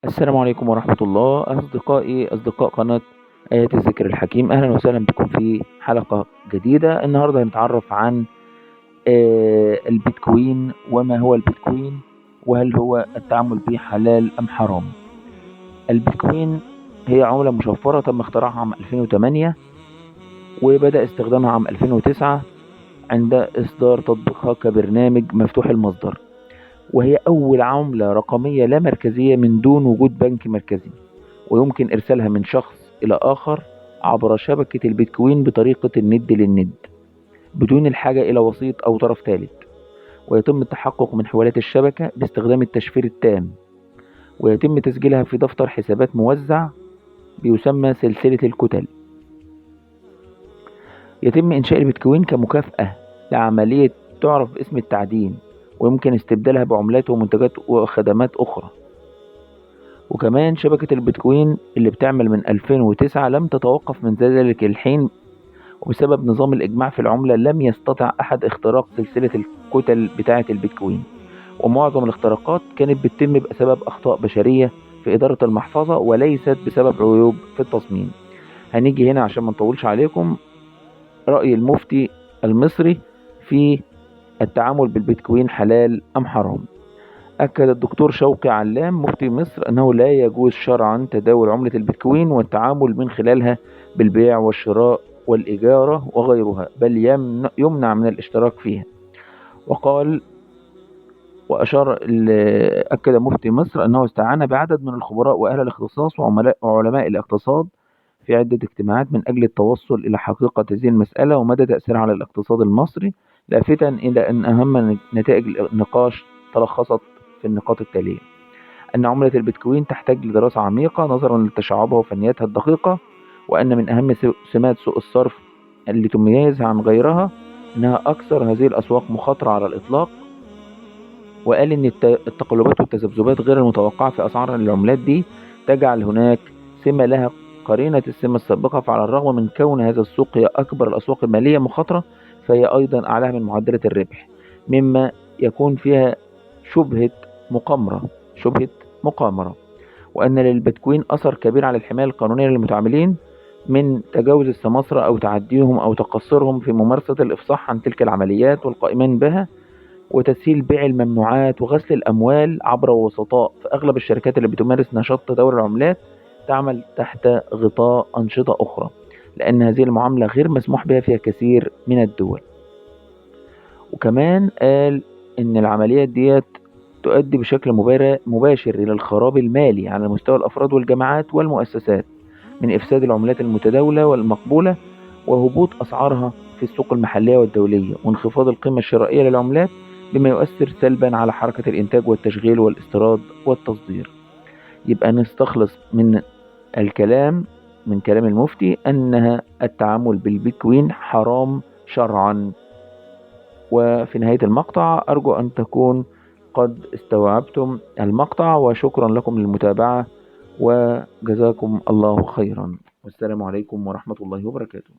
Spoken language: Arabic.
السلام عليكم ورحمة الله أصدقائي أصدقاء قناة آيات الذكر الحكيم. أهلا وسهلا بكم في حلقة جديدة. النهاردة هنتعرف عن البيتكوين وما هو البيتكوين، وهل هو التعامل به حلال أم حرام. البيتكوين هي عملة مشفرة تم اختراعها عام 2008 وبدأ استخدامها عام 2009 عند إصدار تطبيقها كبرنامج مفتوح المصدر، وهي أول عملة رقمية لا مركزية من دون وجود بنك مركزي، ويمكن إرسالها من شخص إلى آخر عبر شبكة البيتكوين بطريقة الند للند بدون الحاجة إلى وسيط أو طرف ثالث. ويتم التحقق من حوالات الشبكة باستخدام التشفير التام، ويتم تسجيلها في دفتر حسابات موزع بيسمى سلسلة الكتل. يتم إنشاء البيتكوين كمكافأة لعملية تعرف باسم التعدين، ويمكن استبدالها بعملات ومنتجات وخدمات أخرى. وكمان شبكة البيتكوين اللي بتعمل من 2009 لم تتوقف من ذلك الحين، وبسبب نظام الإجماع في العملة لم يستطع أحد اختراق سلسلة الكتل بتاعة البيتكوين، ومعظم الاختراقات كانت بتتم بسبب أخطاء بشرية في إدارة المحفظة وليست بسبب عيوب في التصميم. هنيجي هنا عشان ما نطولش عليكم. رأي المفتي المصري في التعامل بالبيتكوين حلال أم حرام. أكد الدكتور شوقي علام مفتي مصر أنه لا يجوز شرعا تداول عملة البيتكوين والتعامل من خلالها بالبيع والشراء والإجارة وغيرها، بل يمنع من الاشتراك فيها. وقال أكد مفتي مصر أنه استعان بعدد من الخبراء وأهل الاختصاص وعلماء الاقتصاد في عدة اجتماعات من أجل التوصل إلى حقيقة هذه المسألة ومدى تأثيرها على الاقتصاد المصري، لافتا إلى أن أهم نتائج النقاش تلخصت في النقاط التالية: أن عملة البيتكوين تحتاج لدراسة عميقة نظرا لتشعبها وفنياتها الدقيقة، وأن من أهم سمات سوق الصرف اللي تميزها عن غيرها أنها أكثر هذه الأسواق مخاطرة على الإطلاق. وقال أن التقلبات والتذبذبات غير المتوقعة في أسعار العملات دي تجعل هناك سمة لها قرينة السمة السابقة، فعلى الرغم من كون هذا السوق هي أكبر الأسواق المالية مخاطرة، فهي أيضا أعلاها من معدلات الربح، مما يكون فيها شبهة مقامرة. وأن للبيتكوين أثر كبير على الحماية القانونية للمتعاملين من تجاوز السماسرة أو تعديهم أو تقصيرهم في ممارسة الإفصاح عن تلك العمليات والقائمين بها، وتسهيل بيع الممنوعات وغسل الأموال عبر وسطاء. فأغلب الشركات اللي بتمارس نشاط تداول العملات تعمل تحت غطاء أنشطة أخرى، لأن هذه المعاملة غير مسموح بها في كثير من الدول. وكمان قال إن العمليات ديت تؤدي بشكل مباشر إلى الخراب المالي على مستوى الأفراد والجماعات والمؤسسات من إفساد العملات المتداولة والمقبولة وهبوط أسعارها في السوق المحلية والدولية وانخفاض القيمة الشرائية للعملات، بما يؤثر سلبا على حركة الإنتاج والتشغيل والاستيراد والتصدير. يبقى نستخلص من كلام المفتي أنها التعامل بالبيتكوين حرام شرعا. وفي نهاية المقطع أرجو أن تكون قد استوعبتم المقطع، وشكرا لكم للمتابعة وجزاكم الله خيرا، والسلام عليكم ورحمة الله وبركاته.